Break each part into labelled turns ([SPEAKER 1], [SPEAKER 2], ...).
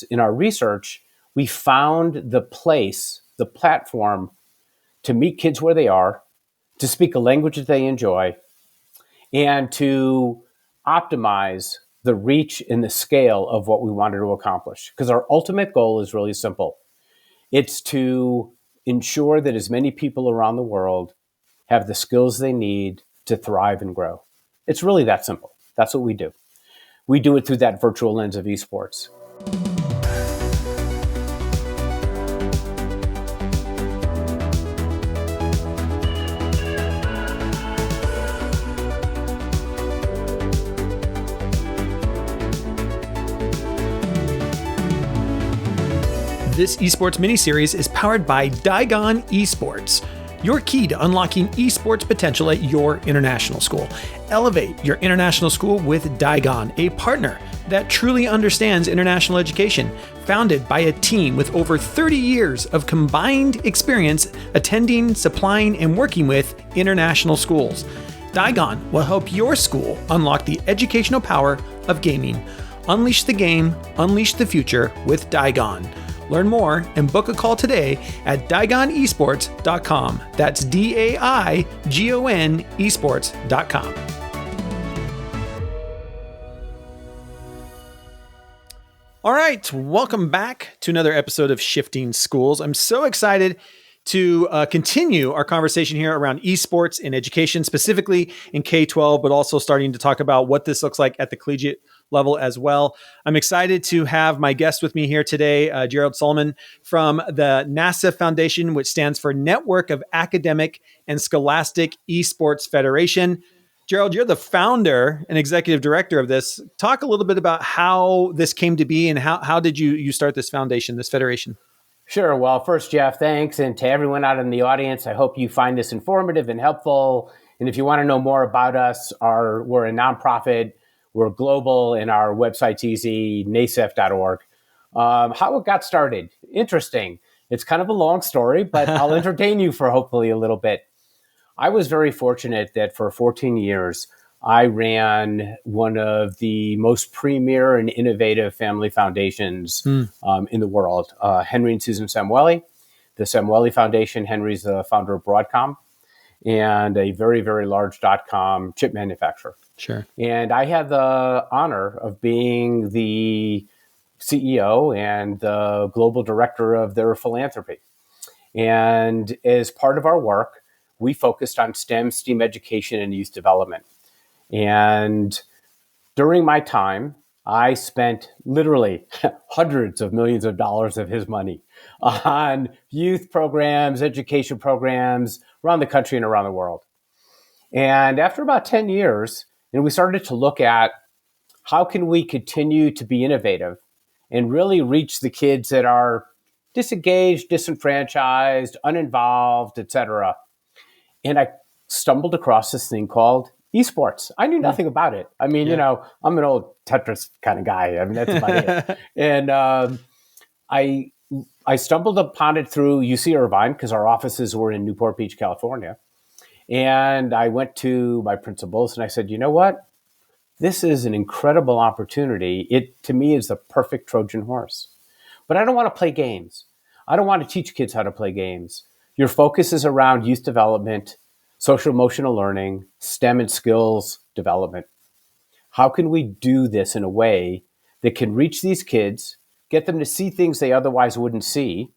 [SPEAKER 1] in our research, we found the platform to meet kids where they are, to speak a language that they enjoy, and to optimize the reach and the scale of what we wanted to accomplish. Because our ultimate goal is really simple. It's to ensure that as many people around the world have the skills they need to thrive and grow. It's really that simple. That's what we do. We do it through that virtual lens of esports.
[SPEAKER 2] This esports miniseries is powered by Digon Esports, your key to unlocking esports potential at your international school. Elevate your international school with Digon, a partner that truly understands international education, founded by a team with over 30 years of combined experience attending, supplying, and working with international schools. Digon will help your school unlock the educational power of gaming. Unleash the game, unleash the future with Digon. Learn more and book a call today at DigonEsports.com. That's DAIGON esports.com. All right, welcome back to another episode of Shifting Schools. I'm so excited to continue our conversation here around esports in education, specifically in K-12, but also starting to talk about what this looks like at the collegiate level as well. I'm excited to have my guest with me here today, Gerald Solomon from the NASEF Foundation, which stands for Network of Academic and Scholastic Esports Federation. Gerald, you're the founder and executive director of this. Talk a little bit about how this came to be and how did you start this foundation, this federation?
[SPEAKER 1] Sure. Well, first, Jeff, thanks. And to everyone out in the audience, I hope you find this informative and helpful. And if you want to know more about us, we're a nonprofit. We're global, and our website's easy, nasef.org. How it got started? Interesting. It's kind of a long story, but I'll entertain you for hopefully a little bit. I was very fortunate that for 14 years, I ran one of the most premier and innovative family foundations in the world, Henry and Susan Samueli, the Samueli Foundation. Henry's the founder of Broadcom and a very, very large .com chip manufacturer.
[SPEAKER 2] Sure.
[SPEAKER 1] And I had the honor of being the CEO and the global director of their philanthropy. And as part of our work, we focused on STEM, STEAM education, and youth development. And during my time, I spent literally hundreds of millions of dollars of his money on youth programs, education programs around the country and around the world. And after about 10 years, we started to look at how can we continue to be innovative and really reach the kids that are disengaged, disenfranchised, uninvolved, et cetera. And I stumbled across this thing called esports. I knew nothing about it. I mean, I'm an old Tetris kind of guy. I mean, that's about it. And I stumbled upon it through UC Irvine because our offices were in Newport Beach, California. And I went to my principals and I said, you know what? This is an incredible opportunity. It, to me, is the perfect Trojan horse. But I don't want to play games. I don't want to teach kids how to play games. Your focus is around youth development, social emotional learning, STEM and skills development. How can we do this in a way that can reach these kids, get them to see things they otherwise wouldn't see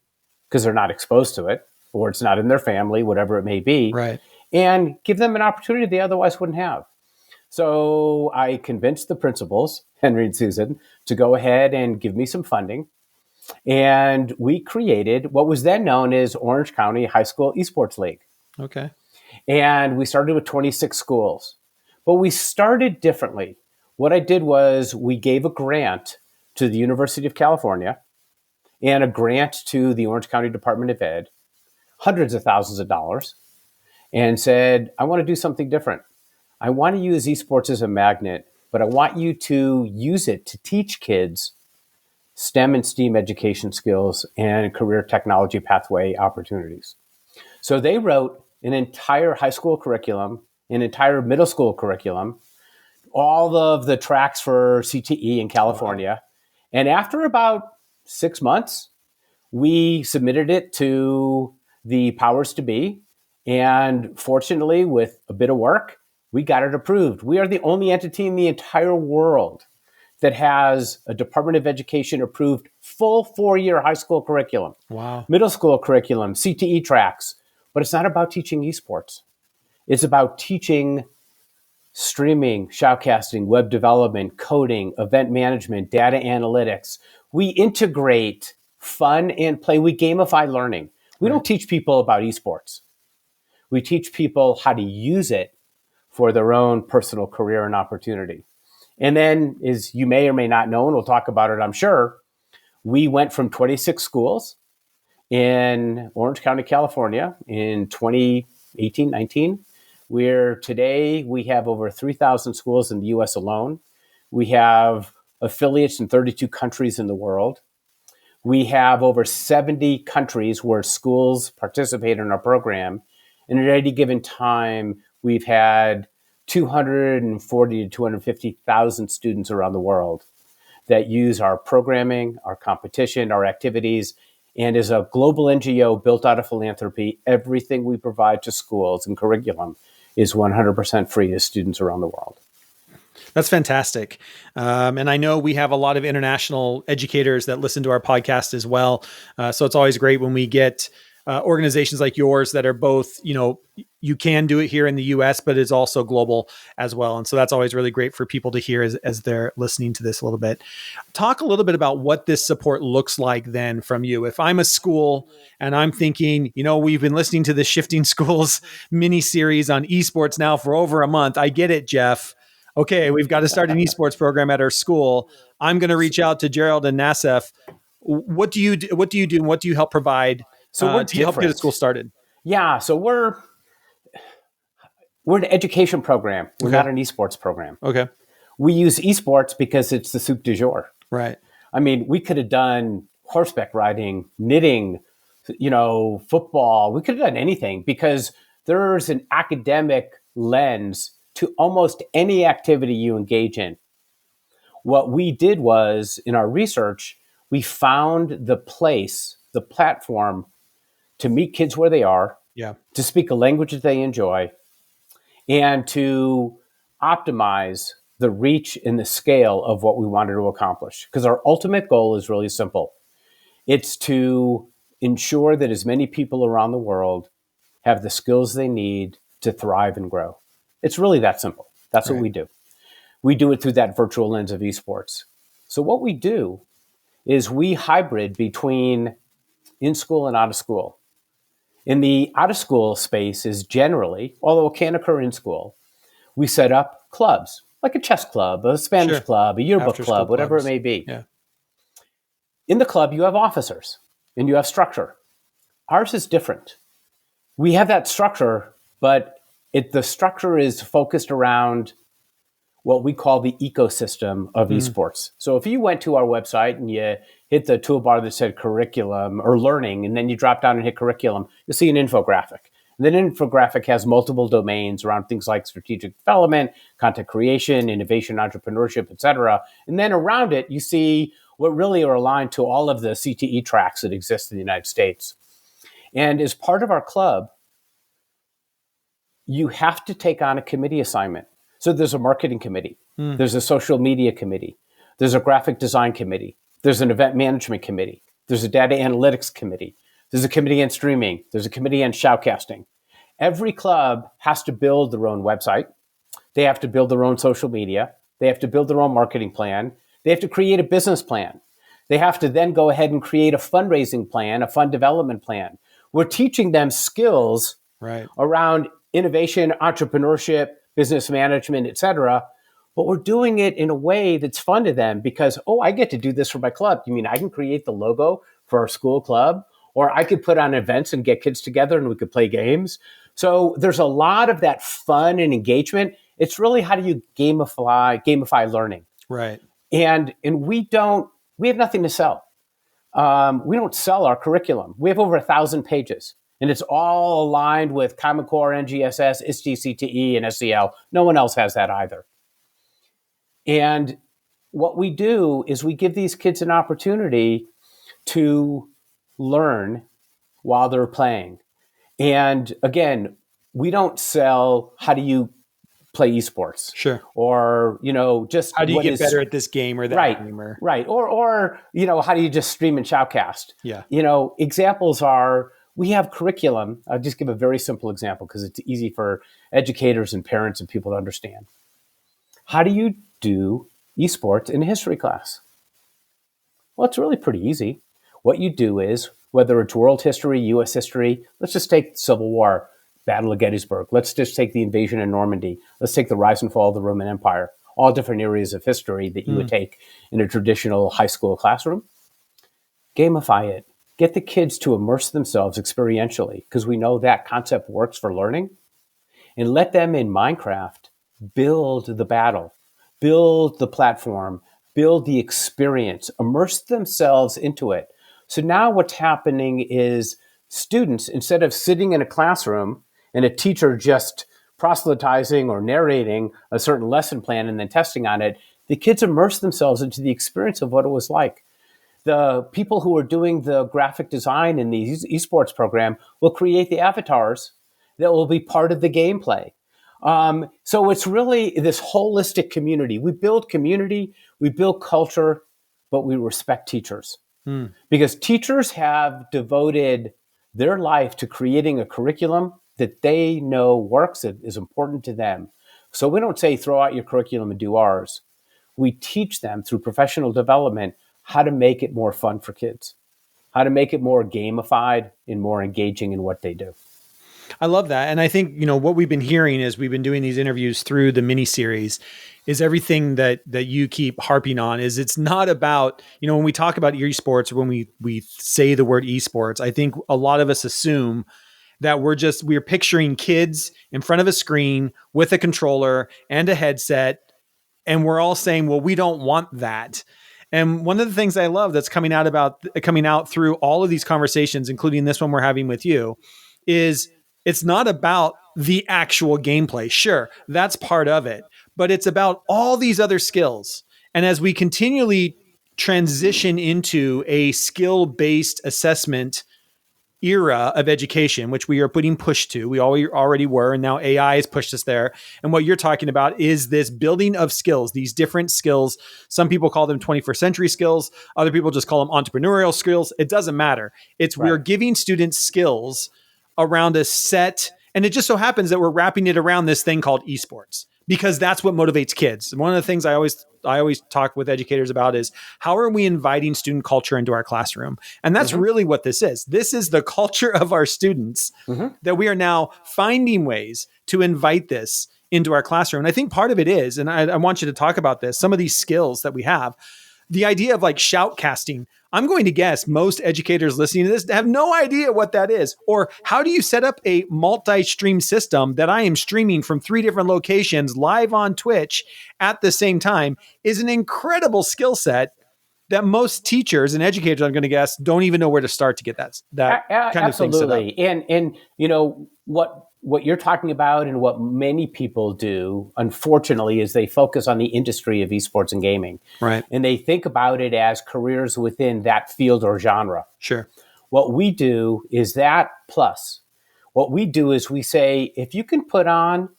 [SPEAKER 1] because they're not exposed to it, or it's not in their family, whatever it may be,
[SPEAKER 2] right,
[SPEAKER 1] and give them an opportunity they otherwise wouldn't have. So I convinced the principals, Henry and Susan, to go ahead and give me some funding. And we created what was then known as Orange County High School Esports League.
[SPEAKER 2] Okay.
[SPEAKER 1] And we started with 26 schools. But we started differently. What I did was we gave a grant to the University of California and a grant to the Orange County Department of Ed, hundreds of thousands of dollars, and said, I want to do something different. I want to use esports as a magnet, but I want you to use it to teach kids STEM and STEAM education skills and career technology pathway opportunities. So they wrote an entire high school curriculum, an entire middle school curriculum, all of the tracks for CTE in California. Wow. And after about 6 months, we submitted it to the powers to be. And fortunately, with a bit of work, we got it approved. We are the only entity in the entire world that has a Department of Education approved full 4-year high school curriculum,
[SPEAKER 2] Wow.
[SPEAKER 1] middle school curriculum, CTE tracks. But it's not about teaching esports. It's about teaching streaming, shoutcasting, web development, coding, event management, data analytics. We integrate fun and play. We gamify learning. We
[SPEAKER 2] Right.
[SPEAKER 1] don't teach people about esports. We teach people how to use it for their own personal career and opportunity. And then, as you may or may not know, and we'll talk about it, I'm sure, we went from 26 schools in Orange County, California in 2018, 19, where today we have over 3,000 schools in the US alone. We have affiliates in 32 countries in the world. We have over 70 countries where schools participate in our program. And at any given time, we've had 240 to 250,000 students around the world that use our programming, our competition, our activities. And as a global NGO built out of philanthropy, everything we provide to schools and curriculum is 100% free to students around the world.
[SPEAKER 2] That's fantastic. And I know we have a lot of international educators that listen to our podcast as well. So it's always great when we get organizations like yours that are both, you can do it here in the US, but it's also global as well. And so that's always really great for people to hear as they're listening to this a little bit. Talk a little bit about what this support looks like then from you. If I'm a school and I'm thinking, we've been listening to the Shifting Schools mini series on esports now for over a month. I get it, Jeff. Okay, we've got to start an esports program at our school. I'm going to reach out to Gerald and NASEF. What do you do? What do you do? And what do you help provide
[SPEAKER 1] So we're
[SPEAKER 2] to help get a school started?
[SPEAKER 1] Yeah, so we're an education program. We're not an esports program.
[SPEAKER 2] Okay.
[SPEAKER 1] We use esports because it's the soup du jour.
[SPEAKER 2] Right.
[SPEAKER 1] I mean, we could have done horseback riding, knitting, football. We could have done anything because there's an academic lens to almost any activity you engage in. What we did was, in our research, we found the platform to meet kids where they are, to speak a language that they enjoy, and to optimize the reach and the scale of what we wanted to accomplish. Because our ultimate goal is really simple. It's to ensure that as many people around the world have the skills they need to thrive and grow. It's really that simple. That's what we do. We do it through that virtual lens of esports. So what we do is we hybrid between in school and out of school. In the out of school space is generally, although it can occur in school, we set up clubs, like a chess club, a Spanish club, a yearbook club, whatever it may be.
[SPEAKER 2] Yeah.
[SPEAKER 1] In the club, you have officers and you have structure. Ours is different. We have that structure, but the structure is focused around what we call the ecosystem of esports. So if you went to our website and you hit the toolbar that said curriculum or learning, and then you drop down and hit curriculum, you'll see an infographic. And that infographic has multiple domains around things like strategic development, content creation, innovation, entrepreneurship, et cetera. And then around it, you see what really are aligned to all of the CTE tracks that exist in the United States. And as part of our club, you have to take on a committee assignment. So there's a marketing committee. There's a social media committee. There's a graphic design committee. There's an event management committee. There's a data analytics committee. There's a committee on streaming. There's a committee on shoutcasting. Every club has to build their own website. They have to build their own social media. They have to build their own marketing plan. They have to create a business plan. They have to then go ahead and create a fundraising plan, a fund development plan. We're teaching them skills around innovation, entrepreneurship, business management, et cetera. But we're doing it in a way that's fun to them because, I get to do this for my club. You mean I can create the logo for our school club? Or I could put on events and get kids together and we could play games. So there's a lot of that fun and engagement. It's really how do you gamify learning.
[SPEAKER 2] Right.
[SPEAKER 1] And we have nothing to sell. We don't sell our curriculum. We have over 1,000 pages. And it's all aligned with Common Core, NGSS, ISTE, and SEL. No one else has that either. And what we do is we give these kids an opportunity to learn while they're playing. And again, we don't sell how do you play esports,
[SPEAKER 2] Sure.
[SPEAKER 1] or just
[SPEAKER 2] How do you
[SPEAKER 1] what
[SPEAKER 2] get
[SPEAKER 1] is
[SPEAKER 2] better at this game or that
[SPEAKER 1] right,
[SPEAKER 2] game? Or
[SPEAKER 1] right, or how do you just stream and shoutcast?
[SPEAKER 2] Yeah.
[SPEAKER 1] Examples are, we have curriculum. I'll just give a very simple example because it's easy for educators and parents and people to understand. How do you do esports in a history class? Well, it's really pretty easy. What you do is, whether it's world history, U.S. history, let's just take the Civil War, Battle of Gettysburg. Let's just take the invasion of Normandy. Let's take the rise and fall of the Roman Empire. All different areas of history that you would take in a traditional high school classroom. Gamify it. Get the kids to immerse themselves experientially, because we know that concept works for learning. And let them in Minecraft build the battle, build the platform, build the experience, immerse themselves into it. So now what's happening is students, instead of sitting in a classroom and a teacher just proselytizing or narrating a certain lesson plan and then testing on it, the kids immerse themselves into the experience of what it was like. The people who are doing the graphic design in the esports program will create the avatars that will be part of the gameplay. So it's really this holistic community. We build community, we build culture, but we respect teachers. Because teachers have devoted their life to creating a curriculum that they know works, that is important to them. So we don't say throw out your curriculum and do ours. We teach them through professional development how to make it more fun for kids, how to make it more gamified and more engaging in what they do.
[SPEAKER 2] I love that. And I think, what we've been hearing as we've been doing these interviews through the mini series is everything that you keep harping on is it's not about, when we talk about esports or when we say the word esports, I think a lot of us assume that we're picturing kids in front of a screen with a controller and a headset. And we're all saying, well, we don't want that. And one of the things I love that's coming out through all of these conversations, including this one we're having with you, is it's not about the actual gameplay. Sure, that's part of it, but it's about all these other skills. And as we continually transition into a skill-based assessment era of education, which we are putting push to, we already were, and now AI has pushed us there. And what you're talking about is this building of skills, these different skills. Some people call them 21st century skills. Other people just call them entrepreneurial skills. It doesn't matter. We're giving students skills around a set. And it just so happens that we're wrapping it around this thing called esports, because that's what motivates kids. One of the things I always talk with educators about is how are we inviting student culture into our classroom? And that's really what this is. This is the culture of our students that we are now finding ways to invite this into our classroom. And I think part of it is, and I want you to talk about this, some of these skills that we have, the idea of like shoutcasting. I'm going to guess most educators listening to this have no idea what that is. Or how do you set up a multi-stream system that I am streaming from 3 different locations live on Twitch at the same time is an incredible skill set that most teachers and educators, I'm going to guess, don't even know where to start to get that kind of thing set up.
[SPEAKER 1] Absolutely. And what you're talking about and what many people do, unfortunately, is they focus on the industry of esports and gaming.
[SPEAKER 2] Right.
[SPEAKER 1] And they think about it as careers within that field or genre.
[SPEAKER 2] Sure.
[SPEAKER 1] What we do is that plus. What we do is we say, if you can put on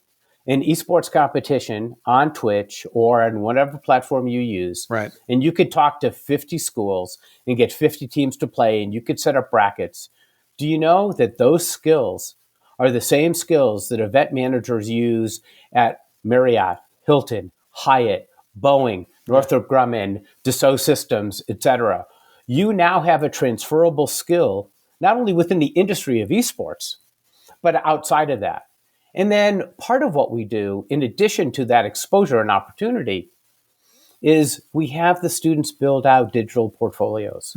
[SPEAKER 1] an esports competition on Twitch or on whatever platform you use,
[SPEAKER 2] right,
[SPEAKER 1] and you could talk to 50 schools and get 50 teams to play, and you could set up brackets, do you know that those skills are the same skills that event managers use at Marriott, Hilton, Hyatt, Boeing, Northrop Grumman, Dassault Systems, etc.? You now have a transferable skill, not only within the industry of esports, but outside of that. And then part of what we do, in addition to that exposure and opportunity, is we have the students build out digital portfolios,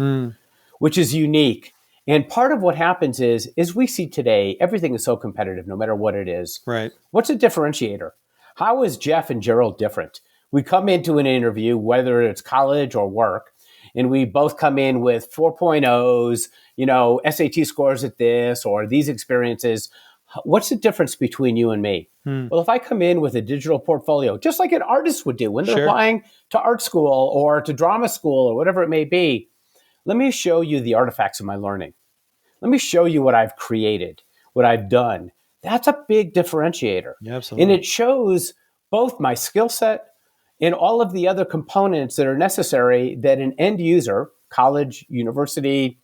[SPEAKER 1] which is unique. And part of what happens is we see today, everything is so competitive, no matter what it is.
[SPEAKER 2] Right.
[SPEAKER 1] What's a differentiator? How is Jeff and Gerald different? We come into an interview, whether it's college or work, and we both come in with 4.0s, SAT scores at this, or these experiences. What's the difference between you and me? Well, if I come in with a digital portfolio, just like an artist would do when they're applying to art school or to drama school or whatever it may be, Let me show you the artifacts of my learning. Let me show you what I've created, what I've done. That's a big differentiator.
[SPEAKER 2] Yeah,
[SPEAKER 1] And
[SPEAKER 2] absolutely.
[SPEAKER 1] it shows both my skill set and all of the other components that are necessary that an end user, college, university,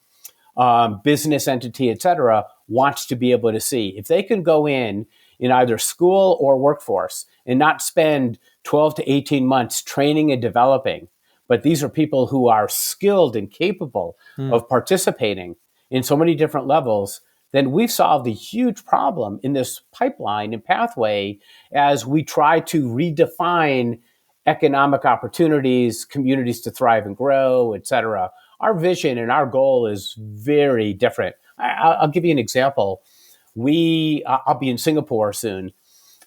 [SPEAKER 1] business entity, et cetera, wants to be able to see. If they can go in either school or workforce and not spend 12 to 18 months training and developing, but these are people who are skilled and capable
[SPEAKER 2] Mm.
[SPEAKER 1] of participating in so many different levels, then we've solved a huge problem in this pipeline and pathway as we try to redefine economic opportunities, communities to thrive and grow, et cetera. Our vision and our goal is very different. I'll give you an example. I'll be in Singapore soon,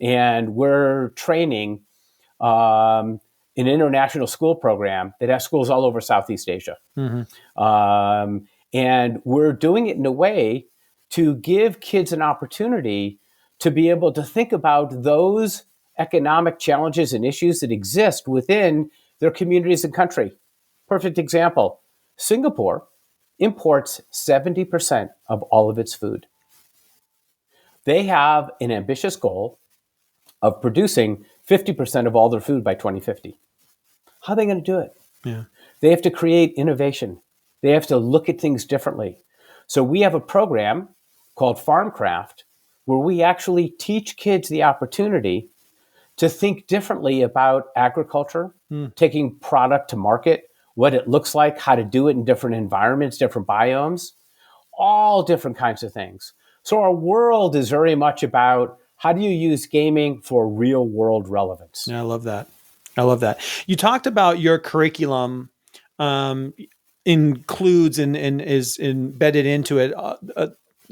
[SPEAKER 1] and we're training an international school program that has schools all over Southeast Asia.
[SPEAKER 2] Mm-hmm.
[SPEAKER 1] And we're doing it in a way to give kids an opportunity to be able to think about those economic challenges and issues that exist within their communities and country. Perfect example. Singapore imports 70% of all of its food. They have an ambitious goal of producing 50% of all their food by 2050. How are they going to do it?
[SPEAKER 2] Yeah.
[SPEAKER 1] They have to create innovation. They have to look at things differently. So we have a program called FarmCraft where we actually teach kids the opportunity to think differently about agriculture, taking product to market, what it looks like, how to do it in different environments, different biomes, all different kinds of things. So our world is very much about how do you use gaming for real world relevance?
[SPEAKER 2] Yeah, I love that. I love that. You talked about your curriculum um, includes and is embedded into it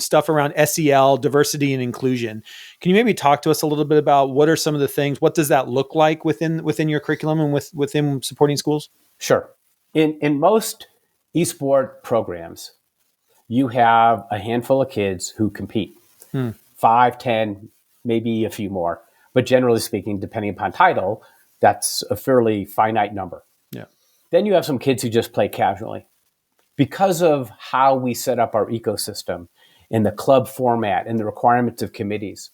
[SPEAKER 2] stuff around SEL, diversity and inclusion. Can you maybe talk to us a little bit about what are some of the things? What does that look like within your curriculum and within supporting schools?
[SPEAKER 1] Sure. In most esport programs, you have a handful of kids who compete. 5, 10, maybe a few more. But generally speaking, depending upon title, that's a fairly finite number.
[SPEAKER 2] Yeah.
[SPEAKER 1] Then you have some kids who just play casually. Because of how we set up our ecosystem and the club format and the requirements of committees,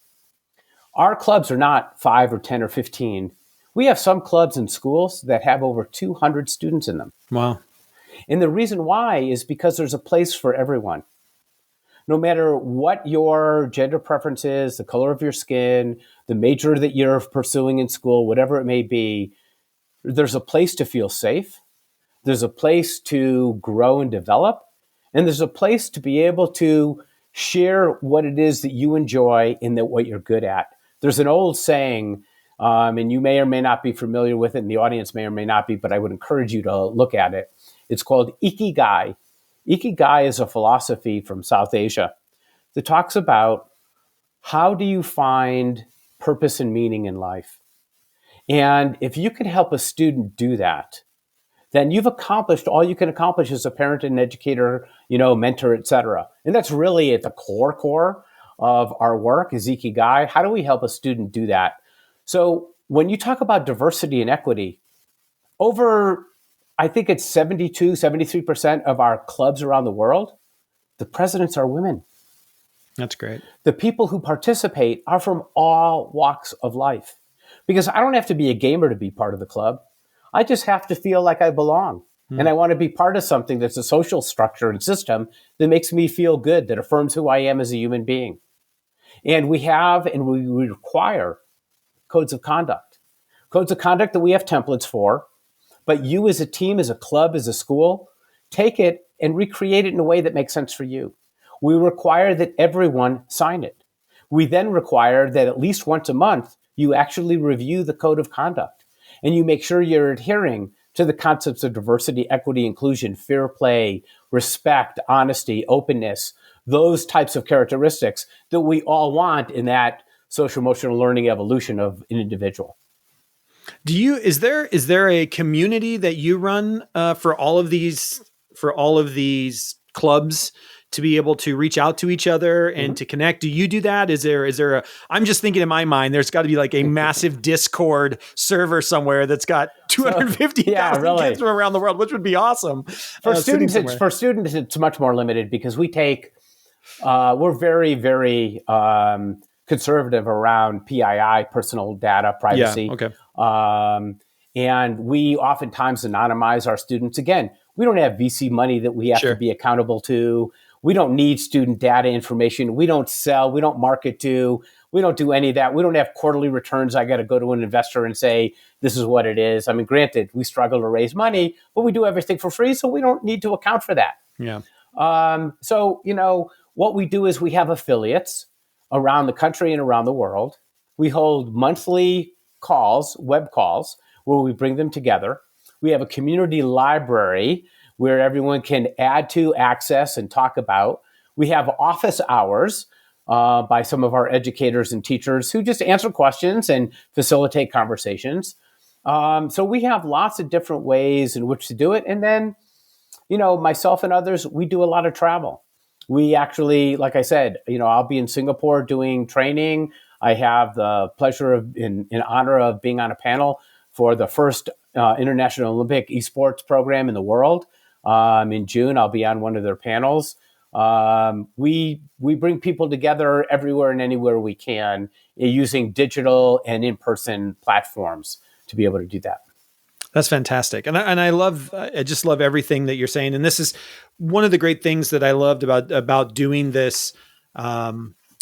[SPEAKER 1] our clubs are not 5 or 10 or 15. We have some clubs in schools that have over 200 students in them.
[SPEAKER 2] Wow.
[SPEAKER 1] And the reason why is because there's a place for everyone. No matter what your gender preference is, the color of your skin, the major that you're pursuing in school, whatever it may be, there's a place to feel safe. There's a place to grow and develop. And there's a place to be able to share what it is that you enjoy and that what you're good at. There's an old saying, and you may or may not be familiar with it, and the audience may or may not be, but I would encourage you to look at it. It's called Ikigai. Ikigai is a philosophy from South Asia that talks about how do you find purpose and meaning in life. And if you can help a student do that, then you've accomplished all you can accomplish as a parent and educator, mentor, et cetera. And that's really at the core of our work is Ikigai. How do we help a student do that? So when you talk about diversity and equity, I think it's 72, 73% of our clubs around the world, the presidents are women.
[SPEAKER 2] That's great.
[SPEAKER 1] The people who participate are from all walks of life. Because I don't have to be a gamer to be part of the club. I just have to feel like I belong. And I want to be part of something that's a social structure and system that makes me feel good, that affirms who I am as a human being. And we require codes of conduct. Codes of conduct that we have templates for, but you as a team, as a club, as a school, take it and recreate it in a way that makes sense for you. We require that everyone sign it. We then require that at least once a month, you actually review the code of conduct and you make sure you're adhering to the concepts of diversity, equity, inclusion, fair play, respect, honesty, openness, those types of characteristics that we all want in that social emotional learning evolution of an individual.
[SPEAKER 2] Is there a community that you run for all of these clubs to be able to reach out to each other and to connect? Do you do that? Is there I'm just thinking in my mind, there's got to be like a massive Discord server somewhere that's got 250,000 kids from around the world, which would be awesome.
[SPEAKER 1] For students, it's much more limited because we take, we're very, very conservative around PII, personal data privacy.
[SPEAKER 2] Yeah, okay.
[SPEAKER 1] And we oftentimes anonymize our students. Again, we don't have VC money that we have to be accountable to. We don't need student data information. We don't sell. We don't market to. We don't do any of that. We don't have quarterly returns. I got to go to an investor and say, this is what it is. I mean, granted, we struggle to raise money, but we do everything for free, so we don't need to account for that.
[SPEAKER 2] Yeah.
[SPEAKER 1] So, what we do is we have affiliates around the country and around the world. We hold monthly calls, web calls, where we bring them together. We have a community library where everyone can add to, access, and talk about. We have office hours by some of our educators and teachers who just answer questions and facilitate conversations. So we have lots of different ways in which to do it. And then, myself and others, we do a lot of travel. We actually, like I said, I'll be in Singapore doing training. I have the pleasure of, in honor of being on a panel for the first International Olympic esports program in the world. In June, I'll be on one of their panels. We bring people together everywhere and anywhere we can using digital and in-person platforms to be able to do that.
[SPEAKER 2] That's fantastic. And I just love everything that you're saying. And this is one of the great things that I loved about doing this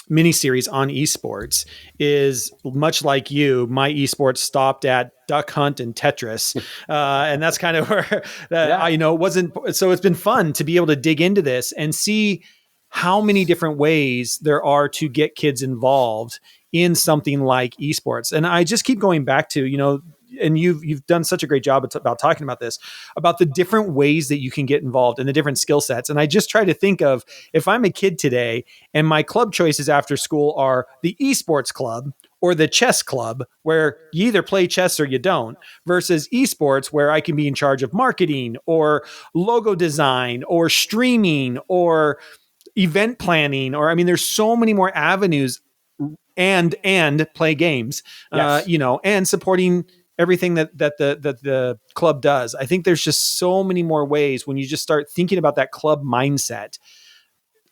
[SPEAKER 2] mini series on esports is, much like you, my esports stopped at Duck Hunt and Tetris. And that's kind of where, it wasn't. So it's been fun to be able to dig into this and see how many different ways there are to get kids involved in something like esports. And I just keep going back to, and you've done such a great job about talking about this, about the different ways that you can get involved and the different skill sets. And I just try to think of, if I'm a kid today and my club choices after school are the esports club or the chess club, where you either play chess or you don't, versus esports, where I can be in charge of marketing or logo design or streaming or event planning, or, there's so many more avenues and play games,
[SPEAKER 1] yes.
[SPEAKER 2] And supporting everything that the club does. I think there's just so many more ways when you just start thinking about that club mindset.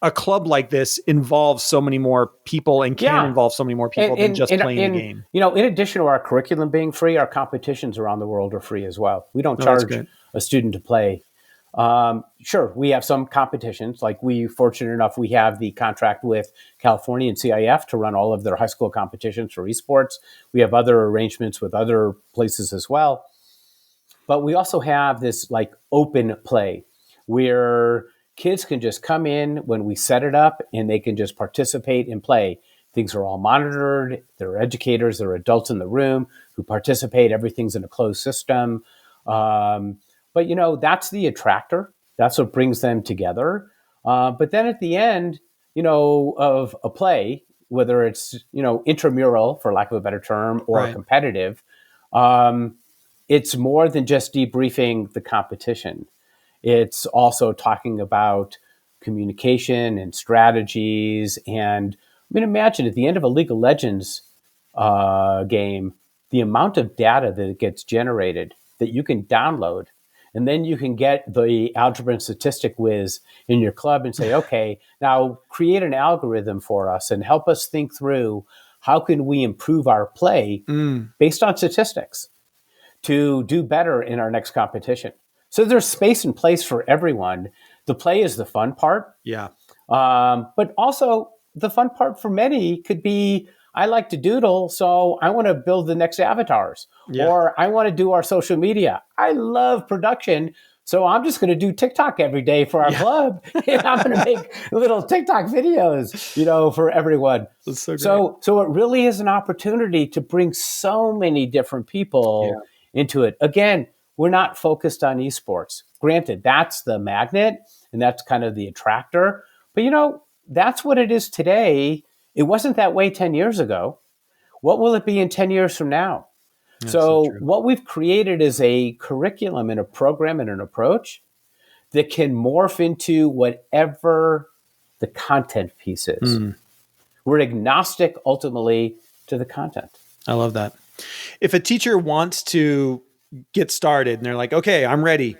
[SPEAKER 2] A club like this involves so many more people and can involve so many more people than just playing the game.
[SPEAKER 1] In addition to our curriculum being free, our competitions around the world are free as well. We don't charge a student to play. Sure, we have some competitions. Like, fortunate enough, we have the contract with California and CIF to run all of their high school competitions for esports. We have other arrangements with other places as well. But we also have this open play where kids can just come in when we set it up and they can just participate and play. Things are all monitored. There are educators, there are adults in the room who participate. Everything's in a closed system. But, that's the attractor. That's what brings them together. But then at the end, of a play, whether it's, intramural, for lack of a better term, or competitive, it's more than just debriefing the competition. It's also talking about communication and strategies. And imagine at the end of a League of Legends game, the amount of data that gets generated that you can download. And then you can get the algebra and statistic whiz in your club and say, okay, now create an algorithm for us and help us think through how can we improve our play based on statistics to do better in our next competition. So there's space and place for everyone. The play is the fun part.
[SPEAKER 2] Yeah.
[SPEAKER 1] But also the fun part for many could be, I like to doodle, so I want to build the next avatars, or I want to do our social media. I love production, so I'm just going to do TikTok every day for our club. And I'm going to make little TikTok videos, for everyone.
[SPEAKER 2] That's so great.
[SPEAKER 1] So it really is an opportunity to bring so many different people into it. Again, we're not focused on esports. Granted, that's the magnet and that's kind of the attractor, but that's what it is today. It wasn't that way 10 years ago. What will it be in 10 years from now? So what we've created is a curriculum and a program and an approach that can morph into whatever the content piece is. We're agnostic ultimately to the content.
[SPEAKER 2] I love that. If a teacher wants to get started and they're like, okay, I'm ready.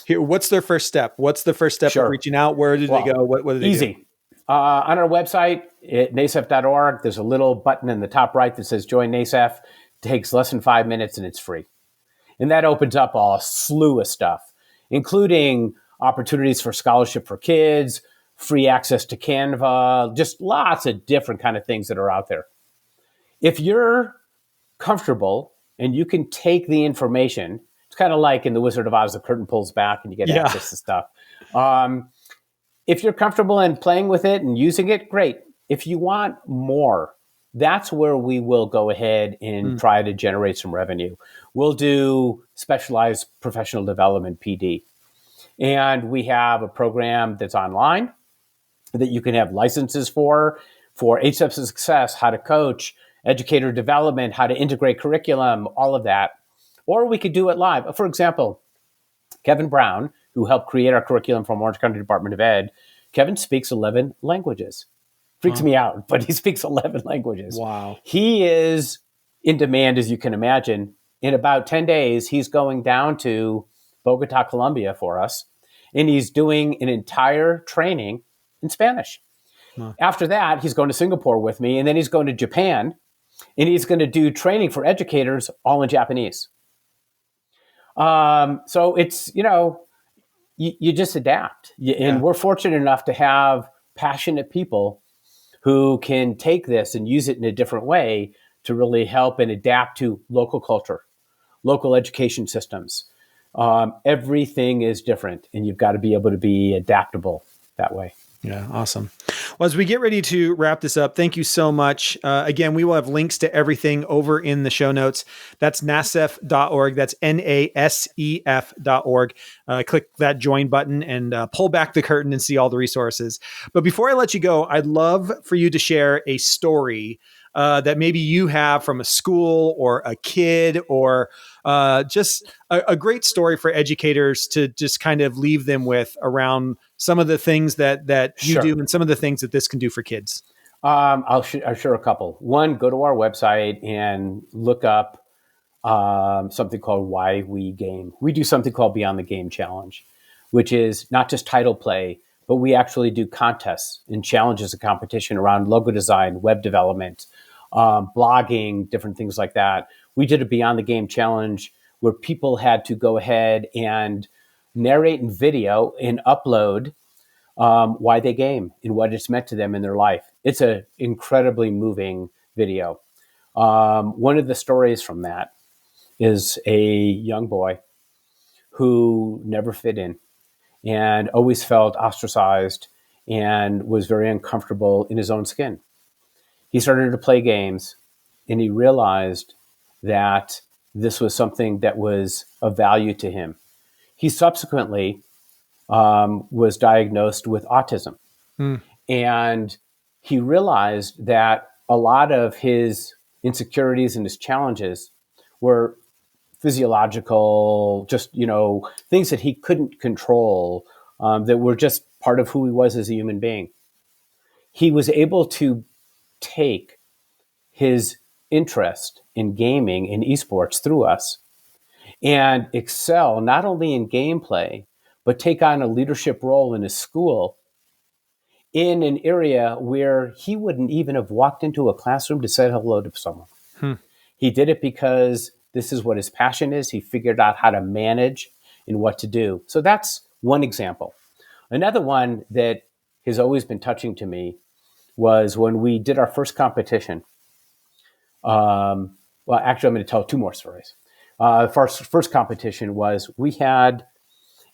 [SPEAKER 2] Here, what's their first step? What's the first step of
[SPEAKER 1] Sure.
[SPEAKER 2] reaching out? Where do they go?
[SPEAKER 1] Well,
[SPEAKER 2] What do they do?
[SPEAKER 1] easy. On our website at nasef.org, there's a little button in the top right that says Join NASEF. It takes less than 5 minutes and it's free. And that opens up a slew of stuff, including opportunities for scholarship for kids, free access to Canva, just lots of different kind of things that are out there. If you're comfortable and you can take the information, it's kind of like in The Wizard of Oz, the curtain pulls back and you get
[SPEAKER 2] Yeah.
[SPEAKER 1] access to stuff. If you're comfortable in playing with it and using it, great. If you want more, that's where we will go ahead and try to generate some revenue. We'll do specialized professional development PD. And we have a program that's online that you can have licenses for 8 Steps to Success, how to coach, educator development, how to integrate curriculum, all of that. Or we could do it live. For example, Kevin Brown, who helped create our curriculum from Orange County Department of Ed, Kevin speaks 11 languages. Freaks me out, but he speaks 11 languages.
[SPEAKER 2] Wow.
[SPEAKER 1] He is in demand, as you can imagine. In about 10 days, he's going down to Bogota, Colombia for us, and he's doing an entire training in Spanish. After that, he's going to Singapore with me, and then he's going to Japan, and he's going to do training for educators all in Japanese. So it's, you just adapt. And we're fortunate enough to have passionate people who can take this and use it in a different way to really help and adapt to local culture, local education systems. Everything is different, and you've got to be able to be adaptable that way.
[SPEAKER 2] Yeah, awesome. Well, as we get ready to wrap this up, thank you so much. Again, we will have links to everything over in the show notes. That's nasef.org. That's NASEF.org. Click that join button and pull back the curtain and see all the resources. But before I let you go, I'd love for you to share a story that maybe you have from a school or a kid or just a great story for educators to just kind of leave them with around some of the things that you do and some of the things that this can do for kids.
[SPEAKER 1] I'll share a couple. One, go to our website and look up something called Why We Game. We do something called Beyond the Game Challenge, which is not just title play, but we actually do contests and challenges and competition around logo design, web development, blogging, different things like that. We did a Beyond the Game Challenge where people had to go ahead and narrate in video and upload why they game and what it's meant to them in their life. It's an incredibly moving video. One of the stories from that is a young boy who never fit in and always felt ostracized and was very uncomfortable in his own skin. He started to play games and he realized that this was something that was of value to him. He subsequently was diagnosed with autism. And he realized that a lot of his insecurities and his challenges were physiological, just, things that he couldn't control, that were just part of who he was as a human being. He was able to take his interest in gaming and esports through us and excel not only in gameplay, but take on a leadership role in his school in an area where he wouldn't even have walked into a classroom to say hello to someone. He did it because this is what his passion is. He figured out how to manage and what to do. So that's one example. Another one that has always been touching to me was when we did our first competition. Well, actually, I'm going to tell two more stories. First competition was we had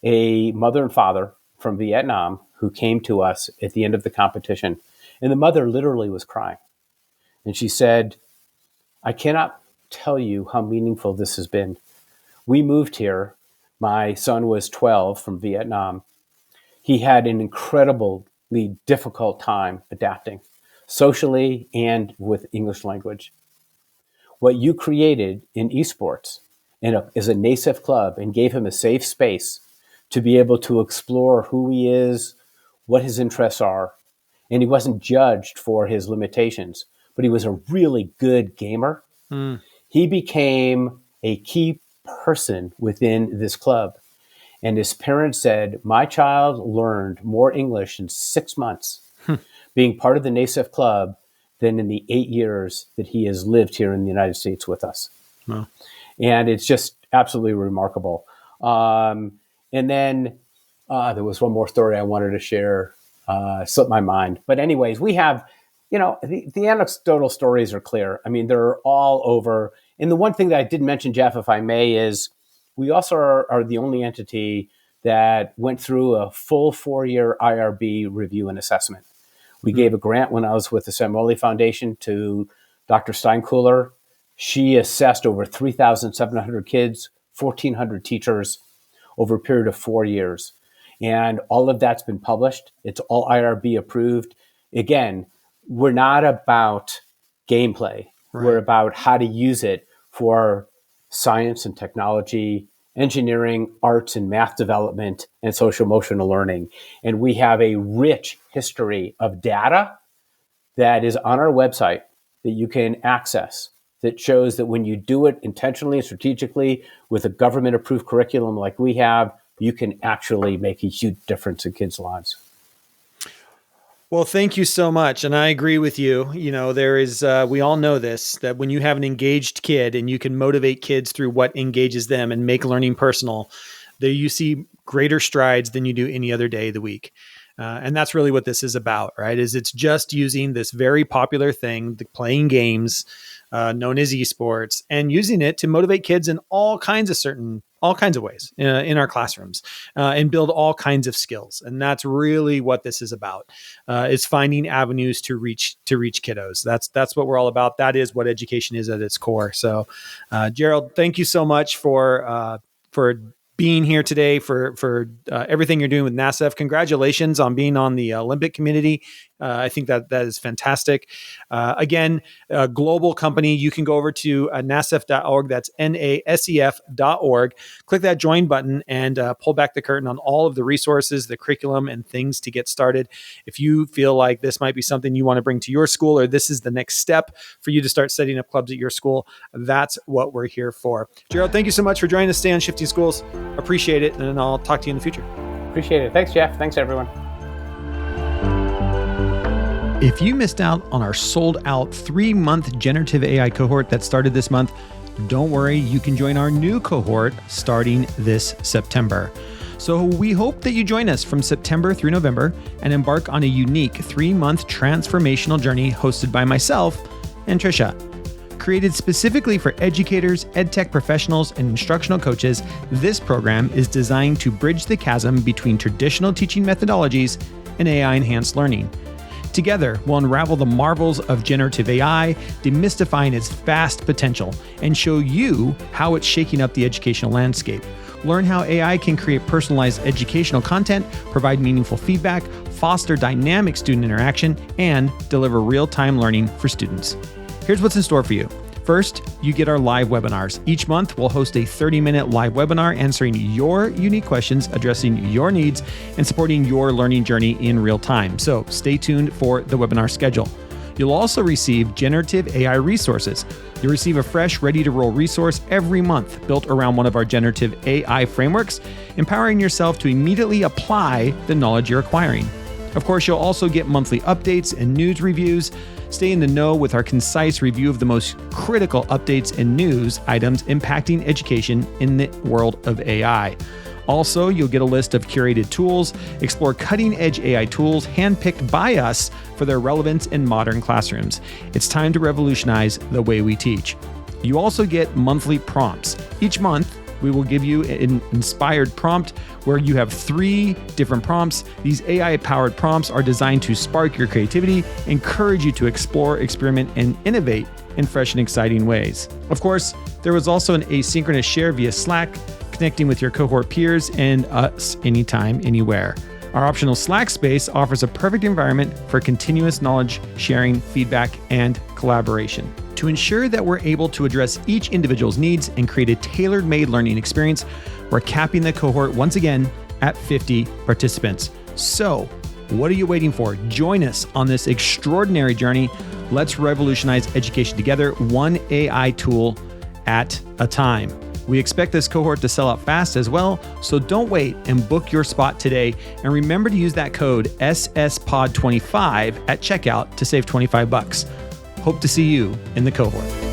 [SPEAKER 1] a mother and father from Vietnam who came to us at the end of the competition. And the mother literally was crying. And she said, I cannot tell you how meaningful this has been. We moved here. My son was 12 from Vietnam. He had an incredibly difficult time adapting socially and with English language. What you created in esports and as a NASEF club and gave him a safe space to be able to explore who he is, what his interests are. And he wasn't judged for his limitations, but he was a really good gamer. He became a key person within this club. And his parents said, my child learned more English in 6 months being part of the NASEF club than in the 8 years that he has lived here in the United States with us.
[SPEAKER 2] Wow.
[SPEAKER 1] And it's just absolutely remarkable. And then there was one more story I wanted to share, slipped my mind. But anyways, we have, the anecdotal stories are clear. I mean, they're all over. And the one thing that I didn't mention, Jeff, if I may, is we also are the only entity that went through a full 4-year IRB review and assessment. We gave a grant when I was with the Samueli Foundation to Dr. Steinkuhler. She assessed over 3,700 kids, 1,400 teachers over a period of 4 years. And all of that's been published. It's all IRB approved. Again, we're not about gameplay. Right. We're about how to use it for science and technology, engineering, arts and math development, and social emotional learning. And we have a rich history of data that is on our website that you can access that shows that when you do it intentionally and strategically with a government-approved curriculum like we have, you can actually make a huge difference in kids' lives.
[SPEAKER 2] Well, thank you so much. And I agree with you. There is, we all know this, that when you have an engaged kid and you can motivate kids through what engages them and make learning personal, there you see greater strides than you do any other day of the week. And that's really what this is about, right? It's just using this very popular thing, the playing games, known as esports, and using it to motivate kids in all kinds of ways in our classrooms and build all kinds of skills. And that's really what this is about, is finding avenues to reach kiddos. That's what we're all about. That is what education is at its core. So, Gerald, thank you so much for being here today, for everything you're doing with NASEF. Congratulations on being on the Olympic committee. I think that is fantastic. Again, a global company, you can go over to nasef.org. That's NASEF.org. Click that join button and pull back the curtain on all of the resources, the curriculum, and things to get started. If you feel like this might be something you want to bring to your school, or this is the next step for you to start setting up clubs at your school, that's what we're here for. Gerald, thank you so much for joining us today on Shifting Schools. Appreciate it, and I'll talk to you in the future.
[SPEAKER 1] Appreciate it. Thanks, Jeff. Thanks, everyone.
[SPEAKER 2] If you missed out on our sold-out 3-month generative AI cohort that started this month, don't worry, you can join our new cohort starting this September. So we hope that you join us from September through November and embark on a unique 3-month transformational journey hosted by myself and Trisha. Created specifically for educators, edtech professionals, and instructional coaches, this program is designed to bridge the chasm between traditional teaching methodologies and AI-enhanced learning. Together, we'll unravel the marvels of generative AI, demystifying its vast potential, and show you how it's shaking up the educational landscape. Learn how AI can create personalized educational content, provide meaningful feedback, foster dynamic student interaction, and deliver real-time learning for students. Here's what's in store for you. First, you get our live webinars. Each month, we'll host a 30-minute live webinar answering your unique questions, addressing your needs, and supporting your learning journey in real time. So stay tuned for the webinar schedule. You'll also receive generative AI resources. You'll receive a fresh, ready-to-roll resource every month built around one of our generative AI frameworks, empowering yourself to immediately apply the knowledge you're acquiring. Of course, you'll also get monthly updates and news reviews. Stay in the know with our concise review of the most critical updates and news items impacting education in the world of AI. Also, you'll get a list of curated tools, explore cutting-edge AI tools handpicked by us for their relevance in modern classrooms. It's time to revolutionize the way we teach. You also get monthly prompts. Each month, we will give you an inspired prompt where you have 3 different prompts. These AI-powered prompts are designed to spark your creativity, encourage you to explore, experiment, and innovate in fresh and exciting ways. Of course, there was also an asynchronous share via Slack, connecting with your cohort peers and us anytime, anywhere. Our optional Slack space offers a perfect environment for continuous knowledge sharing, feedback, and collaboration. To ensure that we're able to address each individual's needs and create a tailor-made learning experience, we're capping the cohort once again at 50 participants. So, what are you waiting for? Join us on this extraordinary journey. Let's revolutionize education together, one AI tool at a time. We expect this cohort to sell out fast as well, so don't wait and book your spot today. And remember to use that code SSPOD25 at checkout to save $25. Hope to see you in the cohort.